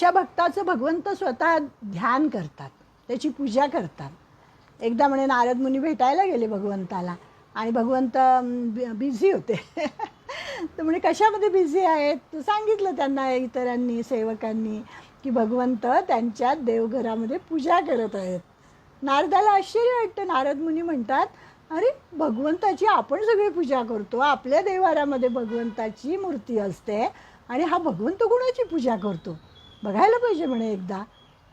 अशा भक्ताचं भगवंत स्वतः ध्यान करतात, त्याची पूजा करतात. एकदा म्हणे नारद मुनी भेटायला गेले भगवंताला आणि भगवंत बिझी होते. तर म्हणे कशामध्ये बिझी आहेत, तर सांगितलं त्यांना इतरांनी सेवकांनी की भगवंत त्यांच्या देवघरामध्ये पूजा करत आहेत. नारदाला आश्चर्य वाटतं. नारद मुनी म्हणतात, अरे भगवंताची आपण सगळी पूजा करतो, आपल्या देवारामध्ये भगवंताची मूर्ती असते आणि हा भगवंत कोणाची पूजा करतो, बघायला पाहिजे म्हणे एकदा.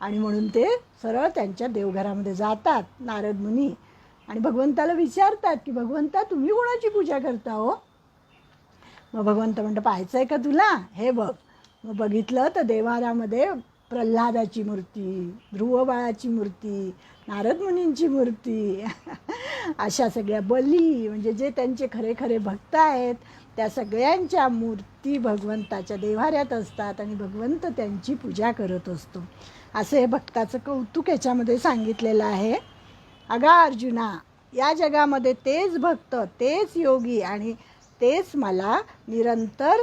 आणि म्हणून ते सरळ त्यांच्या देवघरामध्ये जातात नारद मुनी आणि भगवंताला विचारतात की भगवंता तुम्ही कोणाची पूजा करता हो. मग भगवंत म्हणतं पाहायचं आहे का तुला, हे बघ. मग बघितलं तर देवारामध्ये प्रल्हादाची मूर्ती, ध्रुव बाळाची मूर्ती, नारद मुनींची मूर्ती, अशा सगळ्या बली म्हणजे जे त्यांचे खरे खरे भक्त आहेत त्या सगळ्यांच्या मूर्ती भगवंताच्या देवाऱ्यात असतात आणि भगवंत त्यांची पूजा करत असतो. असं हे भक्ताचं कौतुक याच्यामध्ये सांगितलेलं आहे. अगा अर्जुना, या जगामध्ये तेच भक्त, तेच योगी आणि तेच मला निरंतर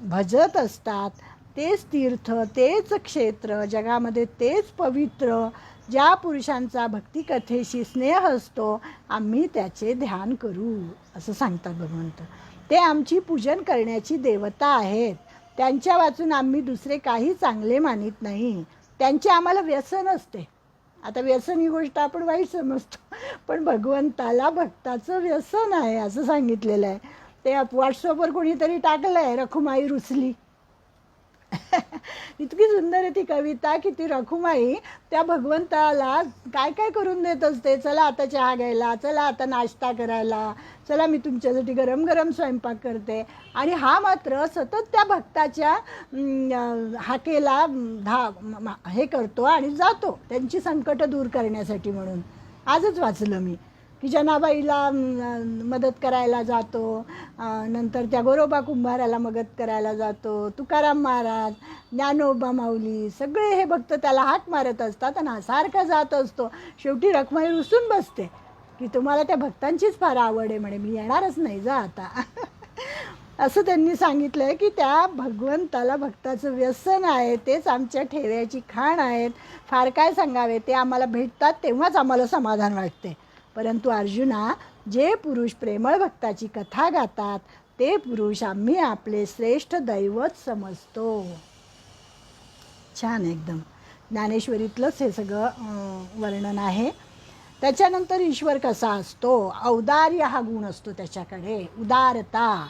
भजत असतात. तेच तीर्थ, तेच क्षेत्र, जगामध्ये तेच पवित्र, ज्या पुरुषांचा भक्तिकथेशी स्नेह असतो आम्ही त्याचे ध्यान करू, असं सांगतात भगवंत. ते आमची पूजन करण्याची देवता आहेत. त्यांच्या वाचून आम्ही दुसरे काही चांगले मानित नाही. त्यांचे आम्हाला व्यसन असते. आता व्यसन ही गोष्ट आपण वाईट समजतो, पण भगवंताला भक्ताचं व्यसन आहे असं सांगितलेलं आहे. ते व्हॉट्सअपवर कोणीतरी टाकलं आहे, रखुमाई रुसली. इतकी सुंदर आहे ती कविता की ती रखुमाई त्या भगवंताला काय काय करून देत असते. चला आता चहा घ्यायला, चला आता नाश्ता करायला, चला मी तुमच्यासाठी गरम गरम स्वयंपाक करते. आणि हा मात्र सतत त्या भक्ताच्या हाकेला हे करतो आणि जातो त्यांची संकट दूर करण्यासाठी. म्हणून आजच वाचलं मी की जनाबाईला मदत करायला जातो, नंतर त्या गोरोबा कुंभाराला मदत करायला जातो, तुकाराम महाराज, ज्ञानोबा माऊली, सगळे हे भक्त त्याला हाक मारत असतात आणि हा सारखा जात असतो. शेवटी रखमाई रुसून बसते की तुम्हाला त्या भक्तांचीच फार आवड आहे म्हणे, मी येणारच नाही जा आता. असं त्यांनी सांगितलं आहे की त्या भगवंताला भक्ताचं व्यसन आहे, तेच आमच्या ठेव्याची खाण आहेत. फार काय सांगावे, ते आम्हाला भेटतात तेव्हाच आम्हाला समाधान वाटते. परंतु अर्जुना, जे पुरुष प्रेमळ भक्ताची कथा गातात ते पुरुष आम्ही आपले श्रेष्ठ दैवत समजतो. छान एकदम ज्ञानेश्वरीतलंच हे सगळं वर्णन आहे. त्याच्यानंतर ईश्वर कसा असतो, औदार्य हा गुण असतो त्याच्याकडे, उदारता.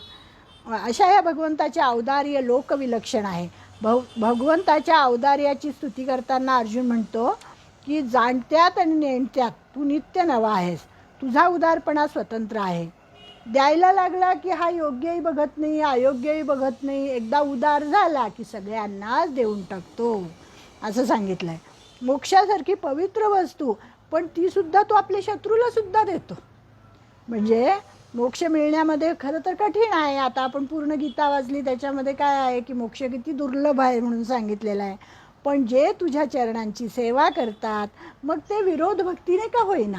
अशा या भगवंताचे औदार्य लोकविलक्षण आहे. भगवंताच्या औदार्याची स्तुती करताना अर्जुन म्हणतो की जाणत्यात आणि नेणत्यात तू नित्य नवा आहेस, तुझा उदारपणा स्वतंत्र आहे. द्यायला लागला की हा योग्यही बघत नाही, अयोग्यही बघत नाही, एकदा उदार झाला की सगळ्यांनाच देऊन टाकतो असं सांगितलं आहे. मोक्षासारखी पवित्र वस्तू पण तीसुद्धा तो आपल्या शत्रूला सुद्धा देतो. म्हणजे मोक्ष मिळण्यामध्ये खरं तर कठीण आहे. आता आपण पूर्ण गीता वाचली, त्याच्यामध्ये काय आहे की मोक्ष किती दुर्लभ आहे म्हणून सांगितलेलं आहे. पण जे तुझ्या चरणांची सेवा करतात मग ते विरोध भक्तीने का होईना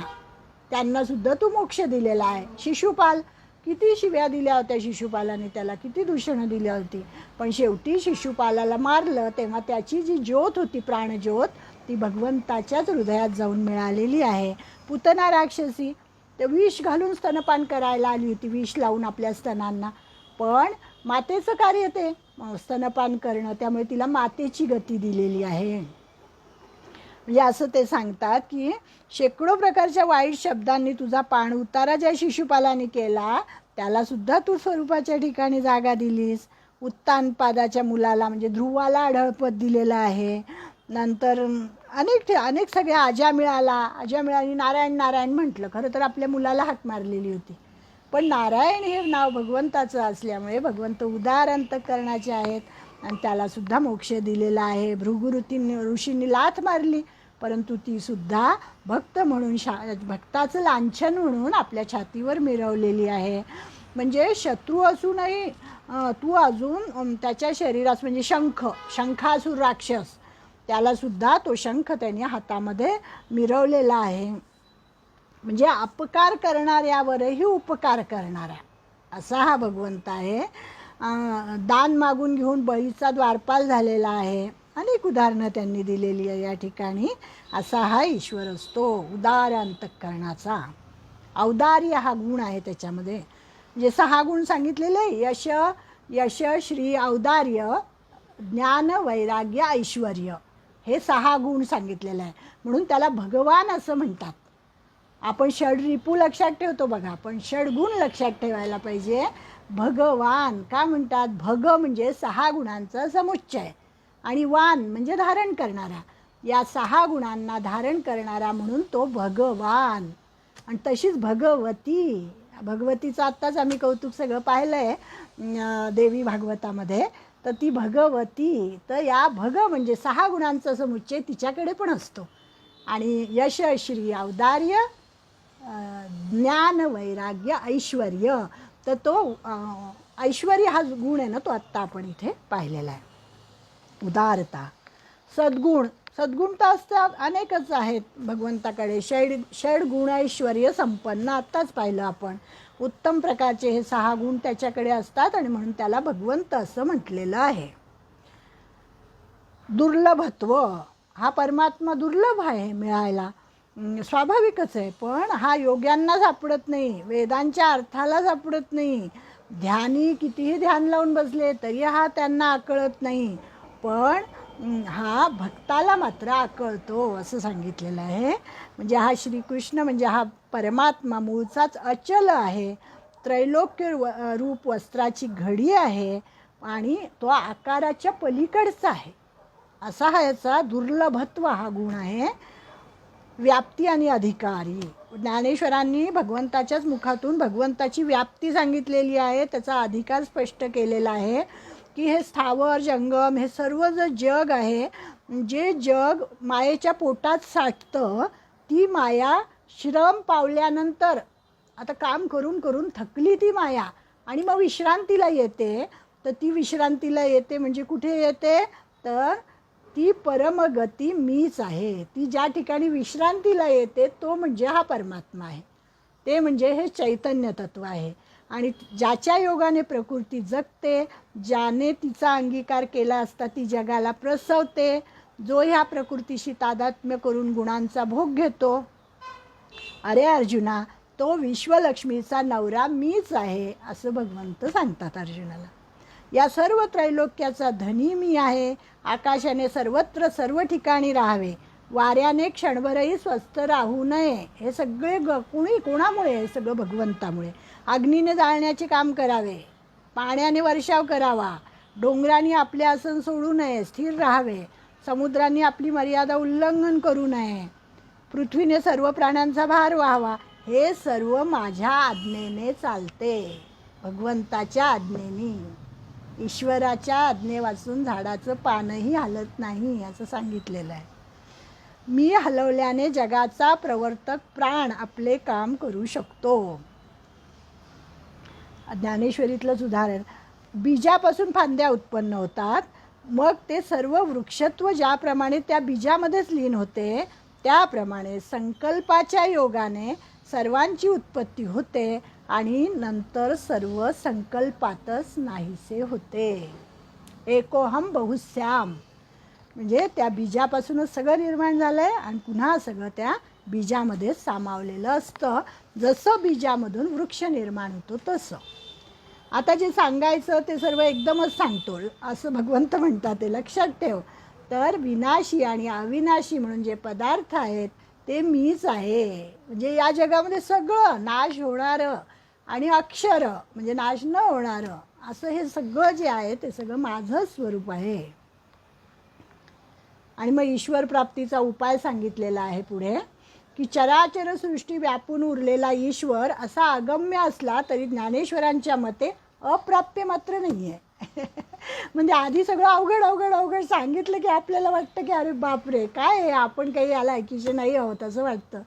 त्यांनासुद्धा तू मोक्ष दिलेला आहे. शिशुपाल, किती शिव्या दिल्या होत्या शिशुपालाने, त्याला किती दूषणं दिली होती, पण शेवटी शिशुपालाला मारलं तेव्हा त्याची जी ज्योत होती, प्राणज्योत, ती भगवंताच्याच हृदयात जाऊन मिळालेली आहे. पुतना राक्षसी ते विष घालून स्तनपान करायला आली होती, विष लावून आपल्या स्तनांना, पण मातेचं कार्य ते स्तनपान करणं, त्यामुळे तिला मातेची गती दिलेली आहे. म्हणजे असं ते सांगतात की शेकडो प्रकारच्या वाईट शब्दांनी तुझा पाण उतारा ज्या शिशुपालाने केला त्यालासुद्धा तू स्वरूपाच्या ठिकाणी जागा दिलीस. उत्तानपादाच्या मुलाला म्हणजे ध्रुवाला आढळपद दिलेलं आहे. नंतर अनेक सगळ्या अजामिळाने नारायण नारायण म्हटलं. खरं तर आपल्या मुलाला हाक मारलेली होती, पण नारायण हे नाव भगवंताचं असल्यामुळे भगवंत उदार अंतःकरणाचे आहेत आणि त्यालासुद्धा मोक्ष दिलेला आहे. भृगु ऋषींनी लाथ मारली परंतु तीसुद्धा भक्त म्हणून भक्ताचं लांछन म्हणून आपल्या छातीवर मिरवलेली आहे. म्हणजे शत्रू असूनही तू अजून त्याच्या शरीरास म्हणजे शंखासूर राक्षस, त्यालासुद्धा तो शंख त्याने हातामध्ये मिरवलेला आहे. म्हणजे अपकार करणाऱ्यावरही उपकार करणारा असा हा भगवंत आहे. दान मागून घेऊन बळीचा द्वारपाल झालेला आहे. अनेक उदाहरणं त्यांनी दिलेली आहे या ठिकाणी. असा हा ईश्वर असतो, उदार अंतःकरणाचा. औदार्य हा गुण आहे त्याच्यामध्ये. म्हणजे 6 गुण सांगितलेले आहे. यश, श्री, औदार्य, ज्ञान, वैराग्य, ऐश्वर्य, हे 6 गुण सांगितलेले आहे. म्हणून त्याला भगवान असं म्हणतात. आपण षडरिपू लक्षात ठेवतो बघा, पण षडगुण लक्षात ठेवायला पाहिजे. भगवान का म्हणतात? भग म्हणजे 6 गुणांचा समुच्चय आणि वान म्हणजे धारण करणारा. या 6 गुणांना धारण करणारा म्हणून तो भगवान. आणि तशीच भगवती, भगवतीचं आत्ताच आम्ही कौतुक सगळं पाहिलं आहे देवी भागवतामध्ये. तर ती भगवती, तर या भग म्हणजे 6 गुणांचा समुच्चय तिच्याकडे पण असतो. आणि यश, श्री, औदार्य, ज्ञान, वैराग्य, ऐश्वर्य, तर तो ऐश्वर्य हा गुण आहे ना, तो आत्ता आपण इथे पाहिलेला आहे. उदारता, सद्गुण, सद्गुण तर असतात अनेकच आहेत भगवंताकडे. षड ऐश्वर्य संपन्न आत्ताच पाहिलं आपण. उत्तम प्रकारचे हे 6 गुण त्याच्याकडे असतात आणि म्हणून त्याला भगवंत असं म्हटलेलं आहे. दुर्लभत्व, हा परमात्मा दुर्लभ आहे मिळायला, स्वाभाविकच आहे. पण हा योग्यांना सापडत नाही, वेदांच्या अर्थाला सापडत नाही. ध्यानी कितीही ध्यान लावून बसले तरी हा त्यांना आकळत नाही. पण हा भक्ताला मात्र आकळतो असं सांगितलेलं आहे. म्हणजे हा श्रीकृष्ण म्हणजे हा परमात्मा मूळचाच अचल आहे, त्रैलोक्य रूप वस्त्राची घडी आहे आणि तो आकाराच्या पलीकडचा आहे. असा हा याचा दुर्लभत्व हा गुण आहे. व्याप्ती आणि अधिकारी, ज्ञानेश्वरांनी भगवंताच्याच मुखातून भगवंताची व्याप्ती सांगितलेली आहे, त्याचा अधिकार स्पष्ट केलेला आहे की हे स्थावर जंगम हे सर्व जे जग आहे, जे जग मायेच्या पोटात साठतं, ती माया श्रम पावल्यानंतर, आता काम करून करून थकली ती माया आणि मग विश्रांतीला येते. तर ती विश्रांतीला येते म्हणजे कुठे येते? तर ती परमगती मीच आहे. ती ज्या ठिकाणी विश्रांतीला येते तो म्हणजे हा परमात्मा आहे, ते म्हणजे हे चैतन्य तत्व आहे. आणि ज्याच्या योगाने प्रकृती जगते, ज्याने तिचा अंगीकार केला असता ती जगाला प्रसवते, जो ह्या प्रकृतीशी तादात्म्य करून गुणांचा भोग घेतो, अरे अर्जुना, तो विश्वलक्ष्मीचा नवरा मीच आहे असं भगवंत सांगतात अर्जुनाला. या सर्व त्रैलोक्याचा धनी मी आहे. आकाशाने सर्वत्र सर्व ठिकाणी राहावे, वाऱ्याने क्षणभरही स्वस्थ राहू नये. हे सगळे कोणामुळे? हे सगळं भगवंतामुळे. अग्नीने जाळण्याचे काम करावे, पाण्याने वर्षाव करावा, डोंगरांनी आपले आसन सोडू नये, स्थिर राहावे, समुद्रांनी आपली मर्यादा उल्लंघन करू नये, पृथ्वीने सर्व प्राण्यांचा भार व्हावा. हे सर्व माझ्या आज्ञेने चालते, भगवंताच्या आज्ञेने. ईश्वराच्या आज्ञेवाचून झाडाचं पानही हलत नाही असं सांगितलेलं आहे. मी हलवल्याने जगाचा प्रवर्तक प्राण आपले काम करू शकतो. ज्ञानेश्वरीतलंच उदाहरण, बीजापासून फांद्या उत्पन्न होतात, मग ते सर्व वृक्षत्व ज्याप्रमाणे त्या बीजामध्येच लीन होते, त्याप्रमाणे संकल्पाच्या योगाने सर्वांची उत्पत्ती होते आणि नंतर सर्व संकल्पातच नाहीसे होते. एकोहम बहुश्याम, म्हणजे त्या बीजापासूनच सगळं निर्माण झालं आहे आणि पुन्हा सगळं त्या बीजामध्येच सामावलेलं असतं. जसं बीजामधून वृक्ष निर्माण होतो तसं. आता जे सांगायचं ते सर्व एकदमच सांगतो असं भगवंत म्हणतात, ते लक्षात ठेव. तर विनाशी आणि अविनाशी म्हणून जे पदार्थ आहेत ते मीच आहे. म्हणजे या जगामध्ये सगळं नाश होणारं आणि अक्षर म्हणजे नाश न होणारं, असं हे सगळं जे आहे ते सगळं माझं स्वरूप आहे. आणि मग ईश्वर प्राप्तीचा उपाय सांगितलेला आहे पुढे, की चराचर सृष्टी व्यापून उरलेला ईश्वर असा अगम्य असला तरी ज्ञानेश्वरांच्या मते अप्राप्य मात्र नाही आहे. म्हणजे आधी सगळं अवघड अवघड अवघड सांगितलं की आपल्याला वाटतं की अरे बापरे काय आहे, आपण काही याला ऐकीचे नाही आहोत असं वाटतं.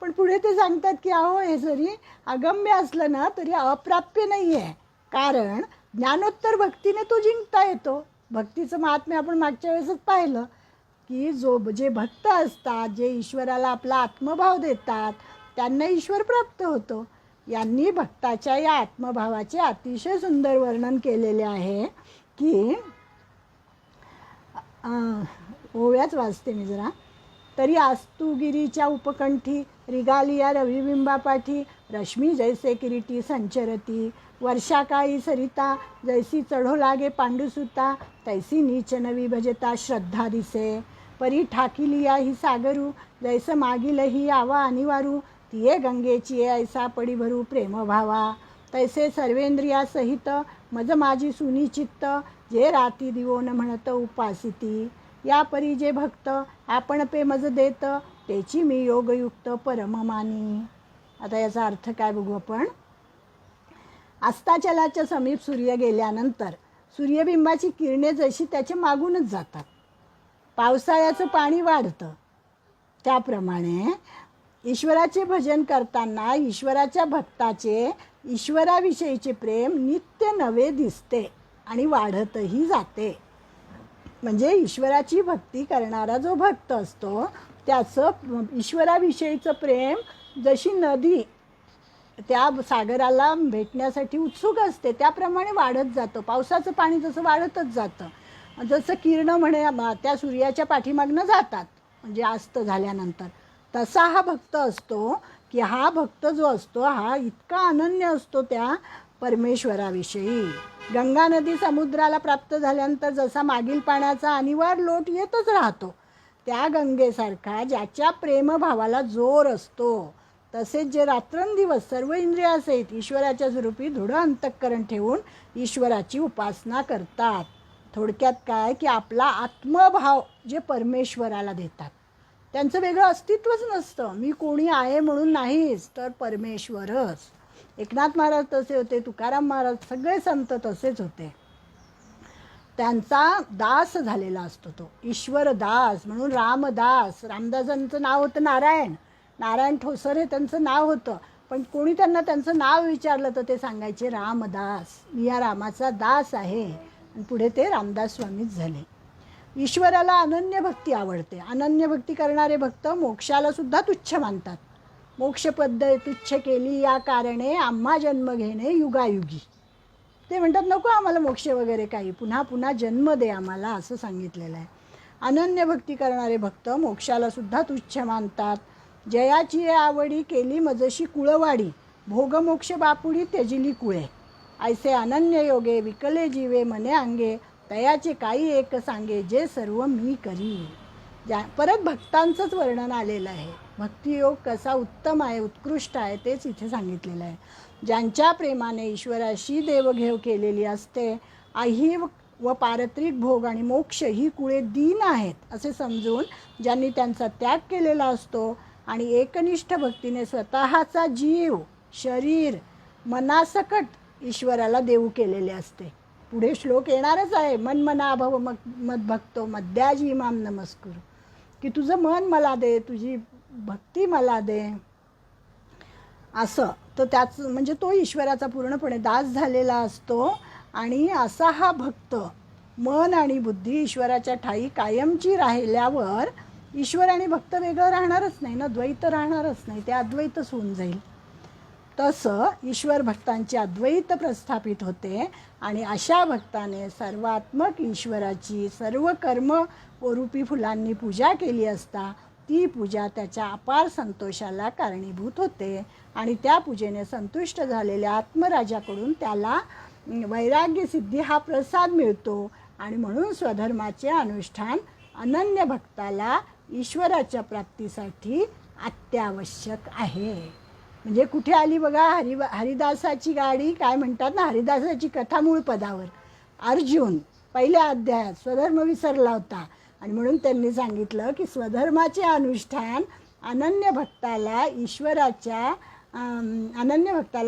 पण पुढे ते सांगतात की अहो हे जरी अगम्य असलं ना तरी अप्राप्य नाही आहे, कारण ज्ञानोत्तर भक्तीने तो जिंकता येतो. भक्तीचं महात्म्य आपण मागच्या वेळेसच पाहिलं की जे भक्त असतात, जे ईश्वराला आपला आत्मभाव देतात, त्यांना ईश्वर प्राप्त होतो. यांनी भक्ताच्या या आत्मभावाचे अतिशय सुंदर वर्णन केलेले आहे की ओव्याच वाचते मी जरा. तरी आस्तू गिरीच्या उपकंठी रिगालिया रविबिंबापाठी रश्मी जैसे किरीटी संचरती वर्षाकाळी सरिता जैसी चढो लागे पांडुसुता तैसी नीच नवी भजता श्रद्धा दिसे परी ठाकिलिया ही सागरू जैस मागील ही आवा अनिवारू तिये गंगेची ऐसा पडी भरू प्रेम भावा तैसे सर्वेंद्रिया सहित मज माझी सुनी चित्त जे राती दिवोन म्हणत उपासिती या परी जे भक्त आपण पे मज देत त्याची मी योगयुक्त परम मानी. आता याचा अर्थ काय बघू आपण. अस्ताचलाच्या समीप सूर्य गेल्यानंतर सूर्यबिंबाची किरणे जशी त्याच्या मागूनच जातात. पावसाळ्याचं पाणी वाढतं त्याप्रमाणे ईश्वराचे भजन करताना ईश्वराच्या भक्ताचे ईश्वराविषयीचे प्रेम नित्य नवे दिसते आणि वाढतही जाते. म्हणजे ईश्वराची भक्ती करणारा जो भक्त असतो त्याचं ईश्वराविषयीचं प्रेम जशी नदी त्या सागराला भेटण्यासाठी उत्सुक असते त्याप्रमाणे वाढत जातं. पावसाचं पाणी जसं वाढतच जातं. जसं किरण म्हणे त्या सूर्याच्या पाठीमागनं जातात म्हणजे अस्त झाल्यानंतर, तसा हा भक्त असतो की हा भक्त जो असतो हा इतका अनन्य असतो त्या परमेश्वराविषयी. गंगा नदी समुद्राला प्राप्त झाल्यानंतर जसा मागील पाण्याचा अनिवार लोट येतच राहतो त्या गंगेसारखा ज्याच्या प्रेमभावाला जोर असतो तसेच जे रात्रंदिवस सर्व इंद्रियासहित ईश्वराच्या स्वरूपी दृढ अंतःकरण ठेवून ईश्वराची उपासना करतात. थोडक्यात काय की आपला आत्मभाव जे परमेश्वराला देतात. त्यांचं वेगळं अस्तित्वच नसतं. मी कोणी आहे म्हणून नाहीच तर परमेश्वरच. एकनाथ महाराज तसे होते, तुकाराम महाराज, सगळे संत तसेच होते. त्यांचा दास झालेला असतो तो ईश्वर दास म्हणून रामदास. रामदासांचं नाव होतं नारायण. नारायण ठोसर हे त्यांचं नाव होतं. पण कोणी त्यांना त्यांचं नाव विचारलं तर ते सांगायचे रामदास, मी या रामाचा दास आहे. आणि पुढे ते रामदास स्वामीच झाले. ईश्वराला अनन्य भक्ती आवडते. अनन्य भक्ती करणारे भक्त मोक्षाला सुद्धा तुच्छ मानतात. मोक्षपद तुच्छ केली या कारणे आम्हा जन्म घेणे युगायुगी. ते म्हणतात नको आम्हाला मोक्ष वगैरे काही, पुन्हा पुन्हा जन्म दे आम्हाला, असं सांगितलेलं आहे. अनन्य भक्ती करणारे भक्त मोक्षाला सुद्धा तुच्छ मानतात. जयाची आवडी केली मजशी कुळवाडी भोगमोक्ष बापुडी त्यजिली कुळे ऐसे अनन्य योगे विकले जीवे मने अंगे तयाचे काही एक सांगे जे सर्व मी करी. परत भक्तांचंच वर्णन आलेलं आहे. भक्तियोग कसा उत्तम आहे, उत्कृष्ट आहे तेच इथे सांगितलेलं आहे. ज्यांच्या प्रेमाने ईश्वराशी देवघेव केलेली असते, ऐहिक व पारत्रिक भोग आणि मोक्ष ही कुळे दीन आहेत असे समजून ज्यांनी त्यांचा त्याग केलेला असतो आणि एकनिष्ठ भक्तीने स्वतःचा जीव, शरीर, मनासकट ईश्वराला देऊ केलेले असते. पुढे श्लोक येणारच आहे. मन मना भव मद भक्तो मद्याजी माम नमस्कुर, की तुझं मन मला दे, तुझी भक्ती मला दे असं. तर त्याच म्हणजे तो ईश्वराचा पूर्णपणे दास झालेला असतो. आणि असा हा भक्त मन आणि बुद्धी ईश्वराच्या ठाई कायमची राहिल्यावर ईश्वर आणि भक्त वेगळं राहणारच नाही ना, द्वैत राहणारच नाही, ते अद्वैतच होऊन जाईल. तसं ईश्वर भक्तांची अद्वैत प्रस्थापित होते. आणि अशा भक्ताने सर्वात्मक ईश्वराची सर्व कर्म रूपी फुलांनी पूजा केली असता ती पूजा त्याच्या अपार संतोषाला कारणीभूत होते. आणि त्या पूजेने संतुष्ट झालेल्या आत्मराजाकडून त्याला वैराग्य सिद्धी हा प्रसाद मिळतो. आणि म्हणून स्वधर्माचे अनुष्ठान अनन्य भक्ताला ईश्वराच्या प्राप्तीसाठी अत्यावश्यक आहे. म्हणजे कुठे आली बघा हरिदासाची गाडी, काय म्हणतात ना, हरिदासाची कथा मूळ पदावर. अर्जुन पहिल्या अध्यायात स्वधर्म विसरला होता आणि म्हणून त्यांनी सांगितलं की स्वधर्माचे अनुष्ठान अनन्य भक्ताला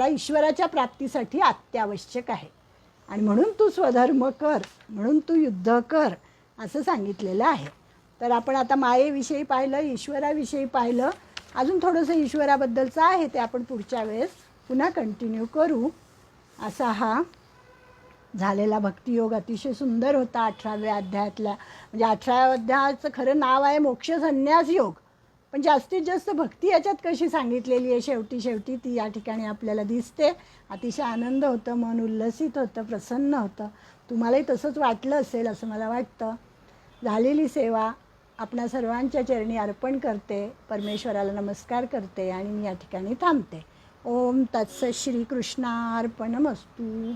ईश्वराच्या प्राप्तीसाठी अत्यावश्यक आहे. आणि म्हणून तू स्वधर्म कर, म्हणून तू युद्ध कर असं सांगितलेलं आहे. तर आपण आता मायेविषयी पाहिलं, ईश्वराविषयी पाहिलं. अजून थोडंसं ईश्वराबद्दलचं आहे ते आपण पुढच्या वेळेस पुन्हा कंटिन्यू करू. असा हा झालेला भक्तियोग अतिशय सुंदर होता 18व्या अध्यायातल्या. म्हणजे 18व्या अध्यायाचं खरं नाव आहे मोक्ष संन्यास योग, पण जास्तीत जास्त भक्ती याच्यात कशी सांगितलेली आहे शेवटी ती या ठिकाणी आपल्याला दिसते. अतिशय आनंद होतं, मन उल्लसित होतं, प्रसन्न होतं. तुम्हालाही तसंच वाटलं असेल असं मला वाटतं. झालेली सेवा आपणा सर्वांच्या चरणी अर्पण करते, परमेश्वराला नमस्कार करते आणि मी या ठिकाणी थांबते. ओम तत्सत श्री कृष्णार्पणमस्तू.